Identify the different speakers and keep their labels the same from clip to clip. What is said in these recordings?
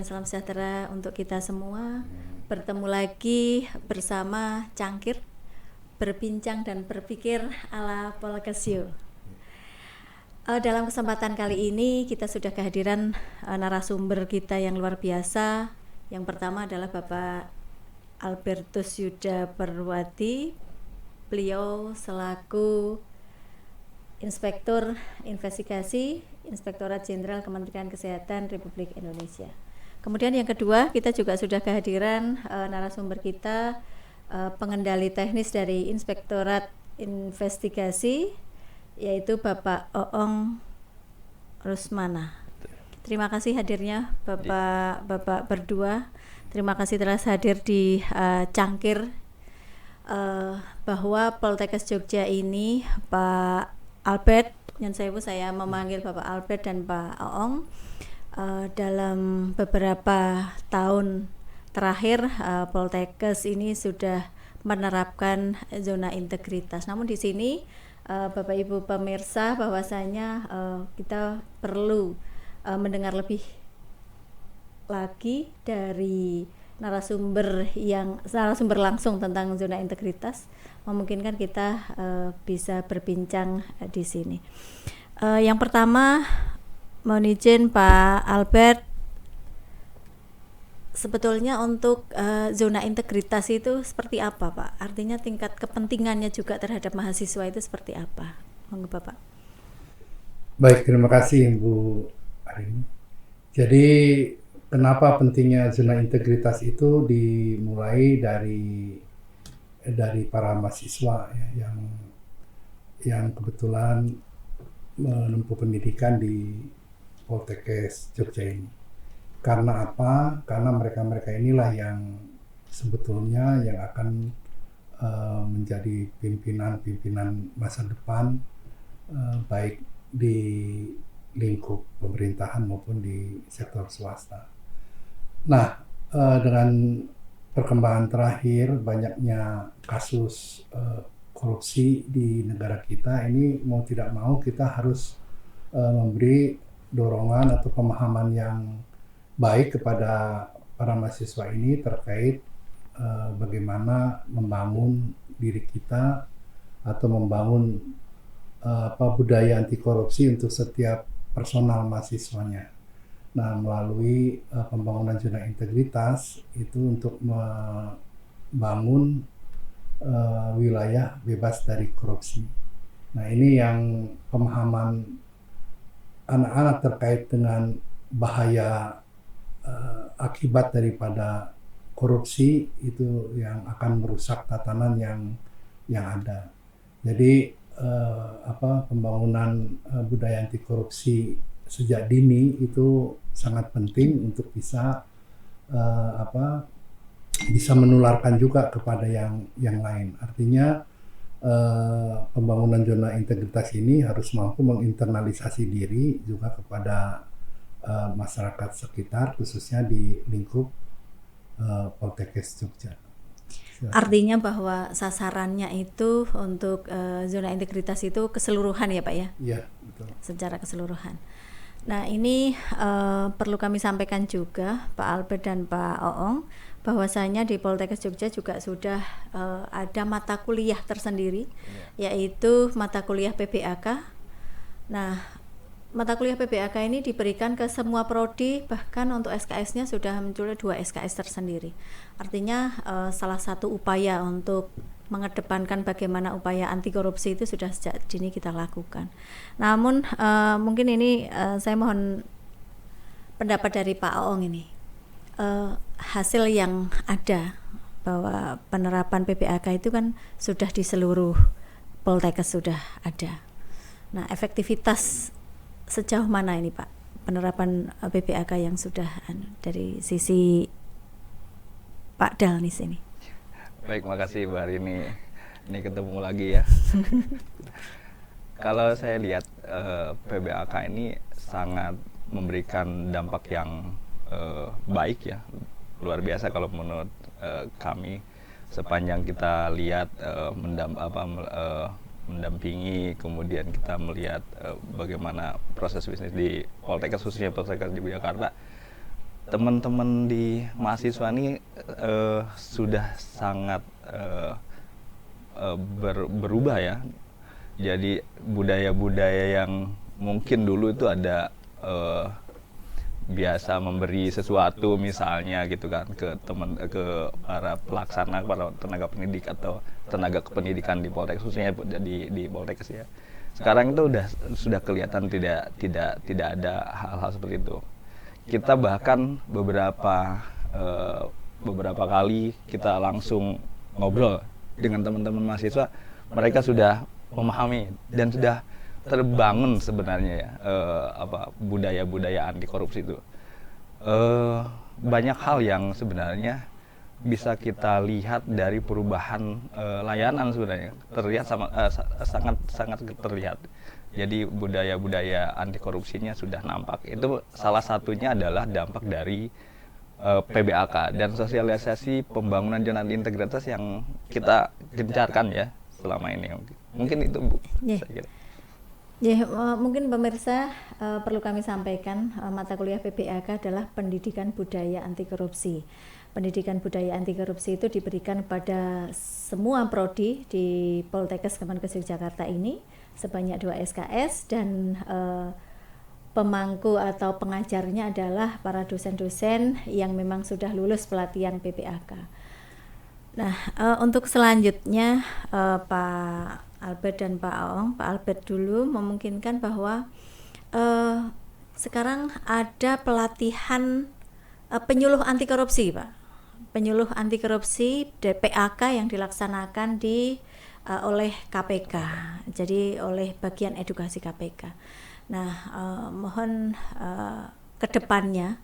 Speaker 1: dan salam sejahtera untuk kita semua. Bertemu lagi bersama Cangkir, berbincang dan berpikir ala Polkesio. Dalam kesempatan kali ini kita sudah kehadiran narasumber kita yang luar biasa. Yang pertama adalah Bapak Albertus Yuda Perwati. Beliau selaku Inspektur Investigasi Inspektorat Jenderal Kementerian Kesehatan Republik Indonesia. Kemudian yang kedua, kita juga sudah kehadiran narasumber kita, pengendali teknis dari Inspektorat Investigasi, yaitu Bapak Oong Rusmana. Terima kasih hadirnya Bapak berdua. Terima kasih telah hadir di Cangkir, bahwa Poltekkes Jogja ini Pak Albert, saya memanggil Bapak Albert dan Pak Oong, dalam beberapa tahun terakhir Poltekkes ini sudah menerapkan zona integritas. Namun di sini Bapak Ibu pemirsa, bahwasanya kita perlu mendengar lebih lagi dari narasumber langsung tentang zona integritas, memungkinkan kita bisa berbincang di sini. Yang pertama, mohon izin Pak Albert, sebetulnya untuk zona integritas itu seperti apa Pak? Artinya tingkat kepentingannya juga terhadap mahasiswa itu seperti apa? Monggo Bapak.
Speaker 2: Baik, terima kasih Bu Arini. Jadi kenapa pentingnya zona integritas itu dimulai dari para mahasiswa ya, yang kebetulan menempuh pendidikan di Poltekkes Jogja ini. Karena apa? Karena mereka inilah yang sebetulnya yang akan menjadi pimpinan masa depan, baik di lingkup pemerintahan maupun di sektor swasta. Nah, dengan perkembangan terakhir banyaknya kasus korupsi di negara kita ini, mau tidak mau kita harus memberi dorongan atau pemahaman yang baik kepada para mahasiswa ini terkait bagaimana membangun diri kita atau membangun budaya anti korupsi untuk setiap personal mahasiswanya. Nah, melalui pembangunan zona integritas itu untuk membangun wilayah bebas dari korupsi. Nah, ini yang pemahaman anak-anak terkait dengan bahaya akibat daripada korupsi itu yang akan merusak tatanan yang ada. Jadi pembangunan budaya anti korupsi sejak dini itu sangat penting untuk bisa menularkan juga kepada yang lain. Artinya pembangunan zona integritas ini harus mampu menginternalisasi diri juga kepada masyarakat sekitar, khususnya di lingkup Poltekkes Jogja.
Speaker 1: Artinya bahwa sasarannya itu untuk zona integritas itu keseluruhan ya Pak ya?
Speaker 2: Iya, betul.
Speaker 1: Secara keseluruhan. Nah, ini perlu kami sampaikan juga Pak Albert dan Pak Oong, bahwasanya di Poltekkes Jogja juga sudah ada mata kuliah tersendiri, yaitu mata kuliah PBAK. Nah, mata kuliah PBAK ini diberikan ke semua prodi, bahkan untuk SKS-nya sudah muncul 2 SKS tersendiri. Artinya salah satu upaya untuk mengedepankan bagaimana upaya anti korupsi itu sudah sejak dini kita lakukan. Namun mungkin ini saya mohon pendapat dari Pak Oong ini. Hasil yang ada bahwa penerapan PBAK itu kan sudah di seluruh Poltekkes sudah ada. Nah, efektivitas sejauh mana ini Pak penerapan PBAK yang sudah dari sisi Pak Dalnis ini?
Speaker 3: Baik, makasih Bu Arini. Ini ketemu lagi ya. Kalau saya lihat PBAK ini sangat memberikan dampak yang baik ya, luar biasa kalau menurut kami. Sepanjang kita lihat mendampingi, kemudian kita melihat bagaimana proses bisnis di Poltekkes, khususnya Poltekkes di Jakarta, teman-teman di mahasiswa ini sudah sangat berubah ya. Jadi budaya-budaya yang mungkin dulu itu ada biasa memberi sesuatu misalnya gitu kan ke para pelaksana, para tenaga pendidik atau tenaga kependidikan di Poltekkes, khususnya di Poltekkes ya. Sekarang itu sudah kelihatan tidak ada hal-hal seperti itu. Kita bahkan beberapa kali kita langsung ngobrol dengan teman-teman mahasiswa, mereka sudah memahami dan sudah terbangun sebenarnya ya budaya-budaya anti korupsi itu. Banyak hal yang sebenarnya bisa kita lihat dari perubahan layanan sebenarnya, terlihat sangat terlihat. Jadi budaya-budaya anti korupsinya sudah nampak. Itu salah satunya adalah dampak dari PBAK dan sosialisasi pembangunan zona integritas yang kita gencarkan ya selama ini. Mungkin itu Bu. Saya kira.
Speaker 1: Ya, mungkin pemirsa perlu kami sampaikan mata kuliah PBAK adalah pendidikan budaya anti korupsi. Pendidikan budaya anti korupsi itu diberikan pada semua prodi di Poltekkes Kemenkes Yogyakarta ini sebanyak 2 SKS dan pemangku atau pengajarnya adalah para dosen-dosen yang memang sudah lulus pelatihan PBAK. Nah, untuk selanjutnya Pak Albert dan Pak Aong, Pak Albert dulu memungkinkan bahwa sekarang ada pelatihan penyuluh anti korupsi, Pak. Penyuluh anti korupsi PAK yang dilaksanakan oleh KPK. Jadi oleh bagian edukasi KPK. Nah, mohon kedepannya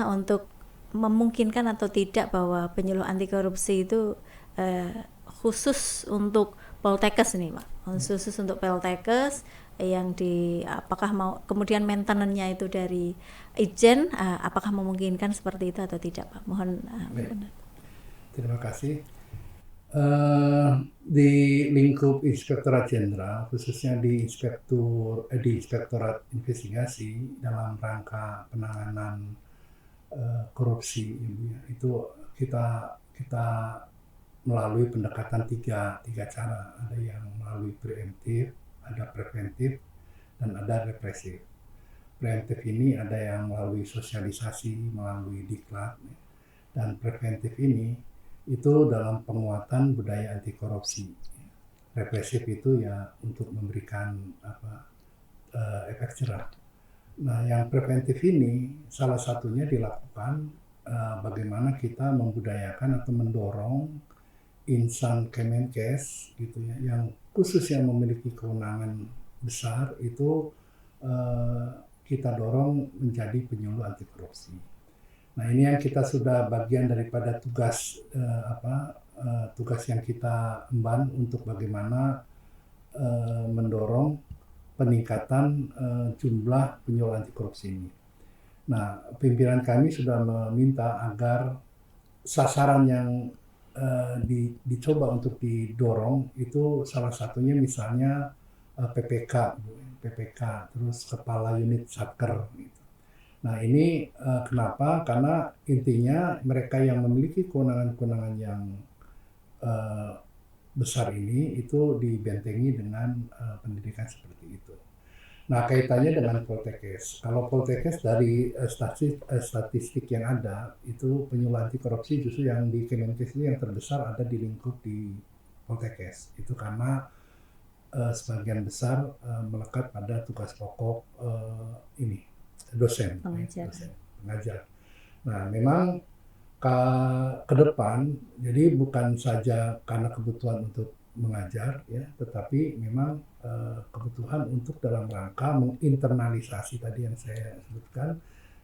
Speaker 1: untuk memungkinkan atau tidak bahwa penyuluh anti korupsi itu khusus untuk Poltekkes nih, Pak. Khusus untuk Poltekkes yang apakah mau kemudian maintenance-nya itu dari Itjen, apakah memungkinkan seperti itu atau tidak, Pak? Mohon
Speaker 2: Terima kasih. Di lingkup Inspektorat Jenderal, khususnya di Inspektorat Investigasi dalam rangka penanganan korupsi, itu kita melalui pendekatan tiga cara. Ada yang melalui preemptif, ada preventif, dan ada represif. Preemptif ini ada yang melalui sosialisasi, melalui diklat, dan preventif ini itu dalam penguatan budaya anti korupsi. Represif itu ya untuk memberikan efek jerah. Nah, yang preventif ini salah satunya dilakukan bagaimana kita membudayakan atau mendorong insan Kemenkes gitu ya, yang khususnya memiliki kewenangan besar itu kita dorong menjadi penyuluh anti korupsi. Nah, ini yang kita sudah bagian daripada tugas yang kita emban untuk bagaimana mendorong peningkatan jumlah penyuluh anti korupsi ini. Nah, pimpinan kami sudah meminta agar sasaran yang dicoba untuk didorong itu salah satunya misalnya PPK, terus kepala unit satker gitu. Nah, ini kenapa? Karena intinya mereka yang memiliki kewenangan-kewenangan yang besar ini itu dibentengi dengan pendidikan seperti itu. Nah, kaitannya dengan Poltekkes. Kalau Poltekkes dari statistik yang ada, itu penyuluh anti korupsi justru yang di Kemenkes ini yang terbesar ada di lingkup di Poltekkes. Itu karena sebagian besar melekat pada tugas pokok dosen, pengajar. Nah, memang ke depan, jadi bukan saja karena kebutuhan untuk mengajar ya, tetapi memang kebutuhan untuk dalam rangka menginternalisasi tadi yang saya sebutkan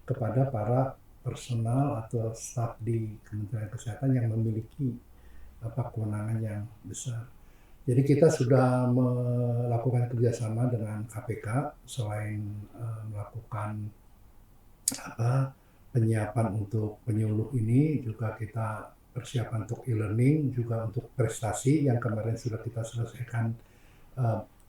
Speaker 2: kepada para personal atau staf di Kementerian Kesehatan yang memiliki kewenangan yang besar. Jadi kita sudah melakukan kerjasama dengan KPK selain melakukan penyiapan untuk penyuluh ini, juga kita persiapan untuk e-learning, juga untuk prestasi yang kemarin sudah kita selesaikan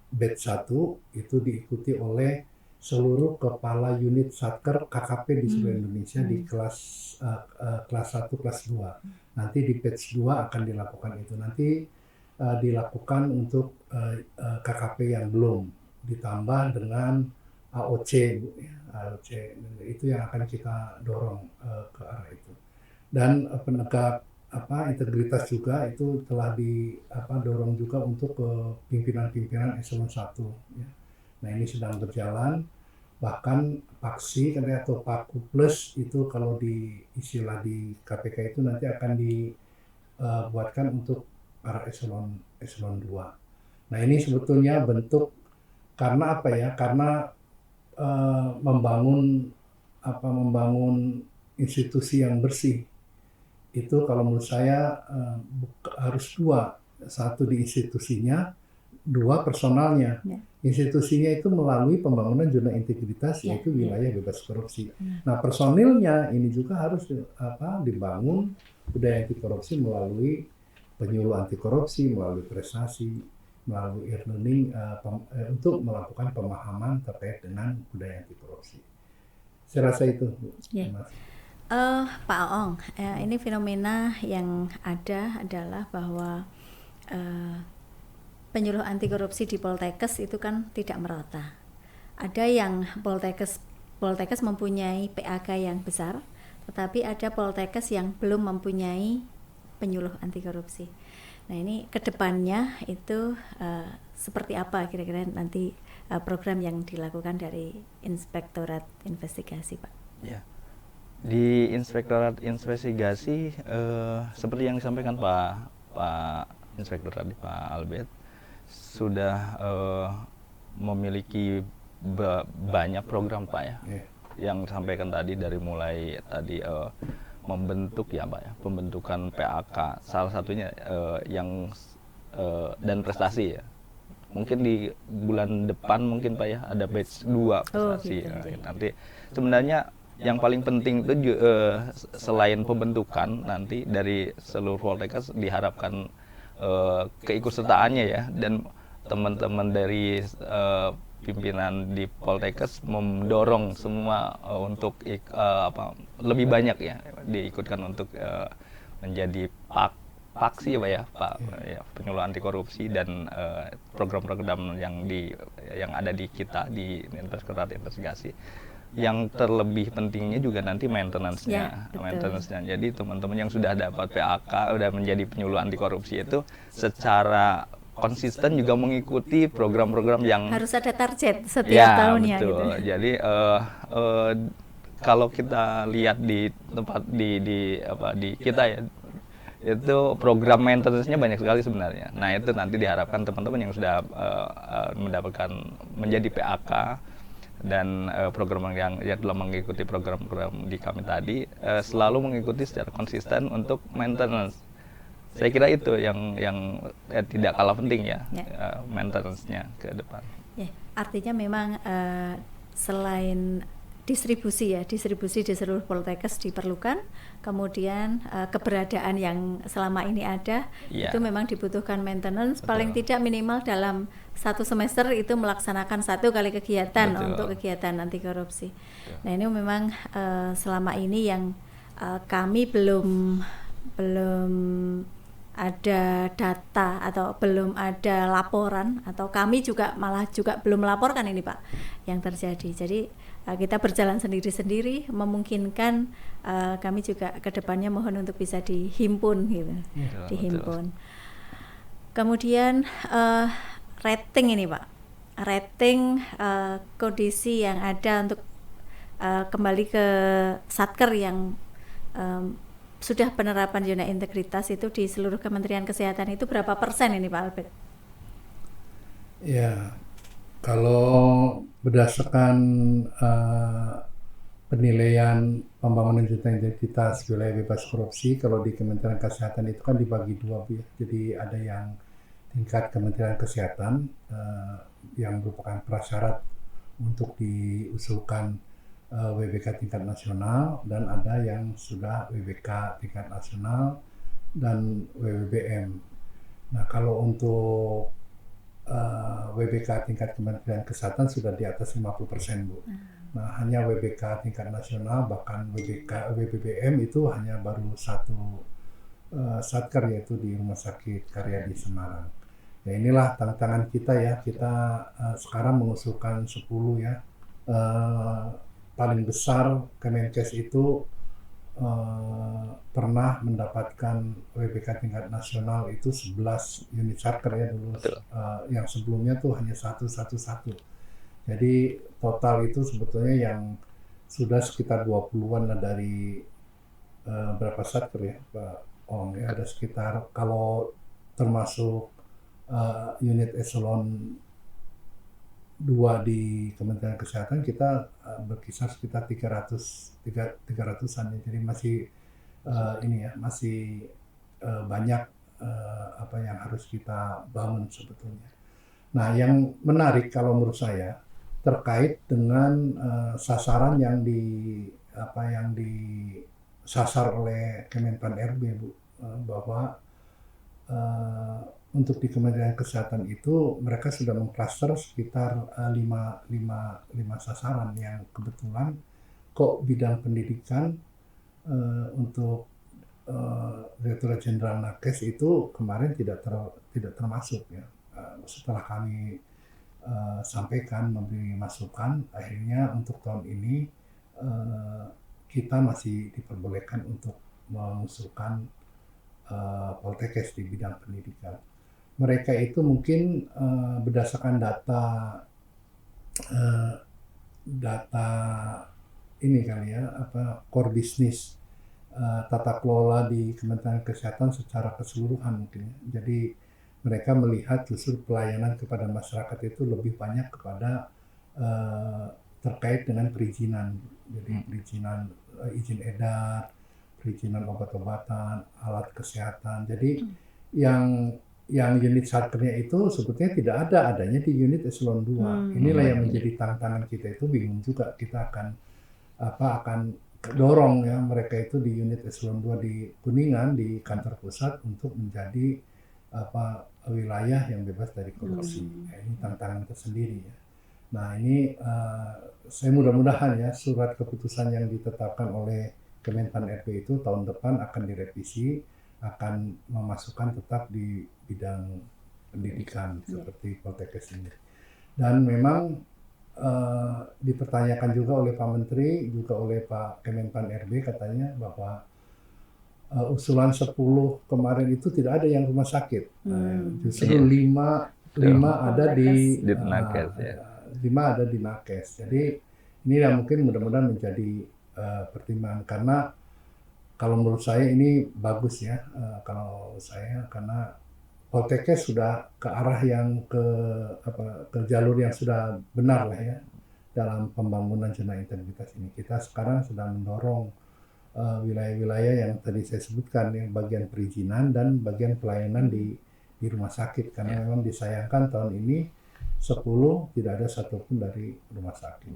Speaker 2: batch 1 itu diikuti oleh seluruh kepala unit Satker KKP di seluruh Indonesia di kelas 1, kelas 2. Nanti di batch 2 akan dilakukan itu. Nanti dilakukan untuk KKP yang belum, ditambah dengan AOC, AOC itu yang akan kita dorong ke arah itu. Dan penegak integritas juga itu telah dorong juga untuk ke pimpinan-pimpinan eselon 1 ya. Nah, ini sedang berjalan, bahkan paksi atau Paku Plus itu kalau di istilah di KPK itu nanti akan dibuatkan untuk para eselon 2. Nah, ini sebetulnya bentuk karena karena membangun institusi yang bersih. Itu kalau menurut saya harus 2, 1 di institusinya, 2 personalnya. Institusinya itu melalui pembangunan zona integritas, yaitu wilayah bebas korupsi. Nah, personilnya ini juga harus dibangun budaya anti korupsi melalui penyuluh anti korupsi, melalui prestasi, melalui e-learning untuk melakukan pemahaman terkait dengan budaya anti korupsi. Saya rasa itu, Mas.
Speaker 1: Pak Oong, ini fenomena yang ada adalah bahwa penyuluh anti korupsi di Poltekkes itu kan tidak merata. Ada yang Poltekkes mempunyai PAK yang besar, tetapi ada Poltekkes yang belum mempunyai penyuluh anti korupsi. Nah, ini kedepannya itu seperti apa kira-kira nanti program yang dilakukan dari Inspektorat Investigasi, Pak?
Speaker 3: Ya. Di Inspektorat Investigasi seperti yang disampaikan Pak Inspektur tadi, Pak Albert, sudah memiliki banyak program, Pak ya. Yang disampaikan tadi dari mulai tadi membentuk ya, Pak ya, pembentukan PAK, salah satunya dan prestasi ya. Mungkin di bulan depan mungkin, Pak ya, ada batch 2 prestasi. Nanti sebenarnya yang paling penting itu selain pembentukan nanti dari seluruh Poltekkes diharapkan keikutsertaannya ya, dan teman-teman dari pimpinan di Poltekkes mendorong semua untuk lebih banyak ya diikutkan untuk menjadi paksi ya Pak ya, penyuluh anti korupsi dan program-program yang ada di kita di Inspektorat Investigasi. Yang terlebih pentingnya juga nanti maintenance-nya. Jadi teman-teman yang sudah dapat PAK, udah menjadi penyuluh anti korupsi itu secara konsisten juga mengikuti program-program yang
Speaker 1: harus ada target setiap tahunnya.
Speaker 3: Betul.
Speaker 1: Gitu.
Speaker 3: Jadi kalau kita lihat di tempat di kita ya, itu program maintenance-nya banyak sekali sebenarnya. Nah, itu nanti diharapkan teman-teman yang sudah mendapatkan menjadi PAK dan program yang telah mengikuti program-program di kami tadi selalu mengikuti secara konsisten untuk maintenance. Saya kira itu yang tidak kalah penting ya, maintenance-nya ke depan.
Speaker 1: Ya, artinya memang selain distribusi di seluruh Poltekkes diperlukan, kemudian keberadaan yang selama ini ada itu memang dibutuhkan maintenance. Betul. Paling tidak minimal dalam 1 semester itu melaksanakan 1 kali kegiatan. Betul. Untuk kegiatan anti korupsi. Betul. Nah, ini memang selama ini yang kami belum ada data atau belum ada laporan, atau kami juga belum melaporkan ini, Pak, yang terjadi. Jadi kita berjalan sendiri-sendiri, memungkinkan kami juga kedepannya mohon untuk bisa dihimpun gitu, dihimpun. Betul. Kemudian rating ini, Pak, rating kondisi yang ada untuk kembali ke Satker yang sudah penerapan zona integritas itu di seluruh Kementerian Kesehatan itu berapa persen ini, Pak Albert?
Speaker 2: Ya, kalau berdasarkan penilaian pembangunan zona integritas wilayah bebas korupsi, kalau di Kementerian Kesehatan itu kan dibagi 2, ya. Jadi ada yang tingkat Kementerian Kesehatan yang merupakan prasyarat untuk diusulkan WBK tingkat nasional, dan ada yang sudah WBK tingkat nasional dan WBBM. Nah, kalau untuk WBK tingkat Kementerian Kesehatan sudah di atas 50%, Bu. Nah, hanya WBK tingkat nasional, bahkan WBBM itu hanya baru satu satker, yaitu di Rumah Sakit Karyadi Semarang. Ya, inilah tantangan kita ya. Kita sekarang mengusulkan 10 ya. Paling besar Kemenkes itu pernah mendapatkan WBK tingkat nasional itu 11 unit satker ya dulu. Yang sebelumnya tuh hanya 111. Jadi total itu sebetulnya yang sudah sekitar 20-an lah dari berapa satker ya Pak Ong ya, ada sekitar, kalau termasuk unit eselon 2 di Kementerian Kesehatan, kita berkisar sekitar 300-an ya. Jadi masih ini ya, masih banyak apa yang harus kita bangun sebetulnya. Nah, yang menarik kalau menurut saya terkait dengan sasaran yang disasar oleh Kemenpan RB, Bu, bahwa untuk di Kementerian Kesehatan itu mereka sudah mengklaster sekitar 5 sasaran yang kebetulan kok bidang pendidikan untuk Direktorat Jenderal Nakes itu kemarin tidak termasuk ya. Setelah kami sampaikan, memberi masukan, akhirnya untuk tahun ini kita masih diperbolehkan untuk mengusulkan Poltekkes di bidang pendidikan. Mereka itu mungkin berdasarkan data ini kali ya, core business tata kelola di Kementerian Kesehatan secara keseluruhan mungkin. Jadi mereka melihat justru pelayanan kepada masyarakat itu lebih banyak kepada terkait dengan perizinan. Jadi perizinan izin edar, perizinan obat-obatan, alat kesehatan. Jadi yang unit satkernya itu sebetulnya tidak adanya di unit eselon 2. Inilah yang menjadi tantangan kita, itu bingung juga. Kita akan dorong ya mereka itu di unit eselon 2 di Kuningan, di kantor pusat, untuk menjadi wilayah yang bebas dari korupsi. Nah, ini tantangan tersendiri ya. Nah, ini saya mudah-mudahan ya surat keputusan yang ditetapkan oleh Kemenpan RB itu tahun depan akan direvisi, akan memasukkan tetap di bidang pendidikan seperti Poltekkes ini. Dan memang dipertanyakan juga oleh Pak Menteri, juga oleh Pak Kemenpan RB, katanya bahwa usulan 10 kemarin itu tidak ada yang rumah sakit. Justru 5 ada di
Speaker 3: Nakes ya.
Speaker 2: 5 ada di Nakes. Jadi ini yang mungkin mudah-mudahan menjadi pertimbangan, karena kalau menurut saya ini bagus ya, kalau saya, karena Poltekkes sudah ke arah yang ke jalur yang sudah benar lah ya dalam pembangunan zona integritas ini. Kita sekarang sedang mendorong wilayah-wilayah yang tadi saya sebutkan, yang bagian perizinan dan bagian pelayanan di rumah sakit, karena memang disayangkan tahun ini 10 tidak ada satupun dari rumah sakit.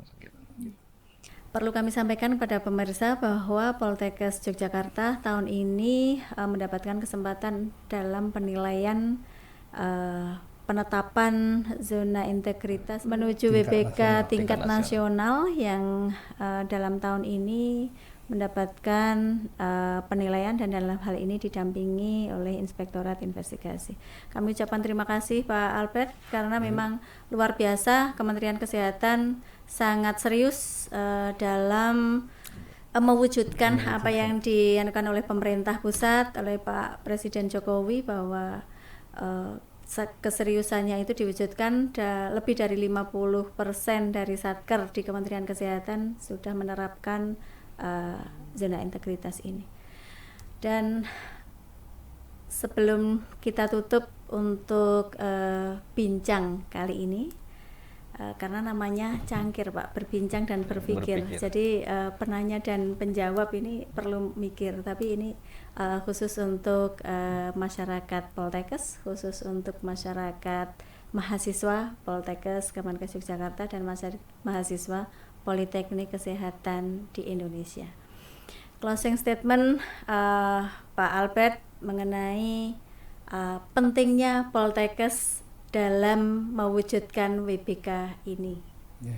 Speaker 1: Perlu kami sampaikan kepada pemirsa bahwa Poltekkes Yogyakarta tahun ini mendapatkan kesempatan dalam penilaian penetapan zona integritas menuju WBK tingkat nasional yang dalam tahun ini mendapatkan penilaian, dan dalam hal ini didampingi oleh Inspektorat Investigasi. Kami ucapkan terima kasih Pak Albert, karena memang luar biasa Kementerian Kesehatan sangat serius dalam mewujudkan apa yang dianukan oleh pemerintah pusat, oleh Pak Presiden Jokowi, bahwa keseriusannya itu diwujudkan. Lebih dari 50% dari satker di Kementerian Kesehatan sudah menerapkan zona integritas ini. Dan sebelum kita tutup untuk bincang kali ini, karena namanya cangkir Pak, berbincang dan berpikir. Jadi penanya dan penjawab ini perlu mikir, tapi ini khusus untuk masyarakat Poltekkes, khusus untuk masyarakat mahasiswa Poltekkes Kemenkes Yogyakarta dan mahasiswa Politeknik Kesehatan di Indonesia. Closing statement Pak Albert mengenai pentingnya Poltekkes dalam mewujudkan WBK ini.
Speaker 2: Ya.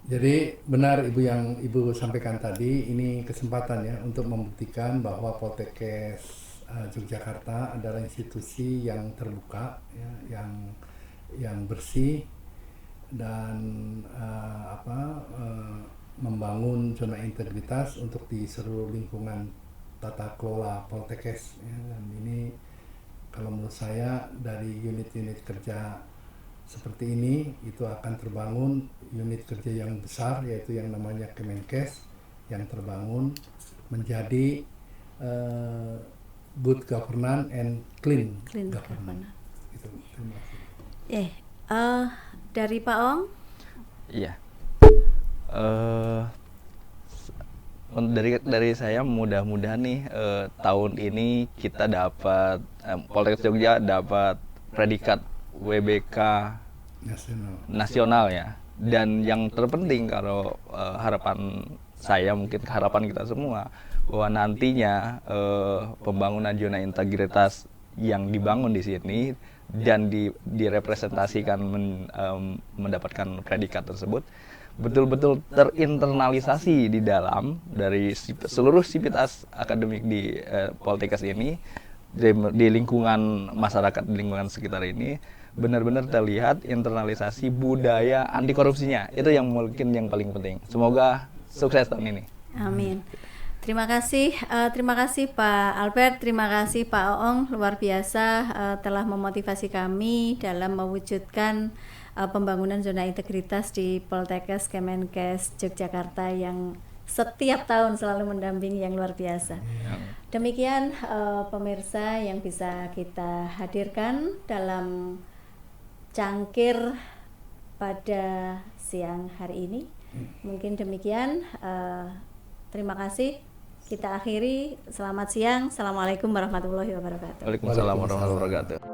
Speaker 2: Jadi benar Ibu sampaikan tadi, ini kesempatan ya untuk membuktikan bahwa Poltekkes Yogyakarta adalah institusi yang terbuka, ya, yang bersih dan membangun zona integritas untuk di seluruh lingkungan tata kelola Poltekkes. Ya. Dan ini kalau menurut saya dari unit-unit kerja seperti ini itu akan terbangun unit kerja yang besar, yaitu yang namanya Kemenkes, yang terbangun menjadi good governance and clean governance. Itu. Terima kasih.
Speaker 1: Dari Pak Ong?
Speaker 3: Iya. Dari saya mudah-mudahan nih tahun ini kita dapat Poltekkes Jogja dapat predikat WBK nasional ya. Dan yang terpenting kalau harapan saya, mungkin harapan kita semua, bahwa nantinya pembangunan zona integritas yang dibangun di sini dan direpresentasikan mendapatkan predikat tersebut betul-betul terinternalisasi di dalam dari seluruh sivitas akademik di Poltekkes ini, di lingkungan masyarakat, di lingkungan sekitar ini, benar-benar terlihat internalisasi budaya anti korupsinya. Itu yang mungkin yang paling penting. Semoga sukses tahun ini.
Speaker 1: Amin. Terima kasih Pak Albert, terima kasih Pak Oong, luar biasa telah memotivasi kami dalam mewujudkan pembangunan zona integritas di Poltekkes Kemenkes Yogyakarta yang setiap tahun selalu mendampingi, yang luar biasa. Demikian pemirsa yang bisa kita hadirkan dalam cangkir pada siang hari ini. Mungkin demikian. Terima kasih. Kita akhiri. Selamat siang. Assalamualaikum warahmatullahi wabarakatuh.
Speaker 3: Waalaikumsalam warahmatullahi wabarakatuh.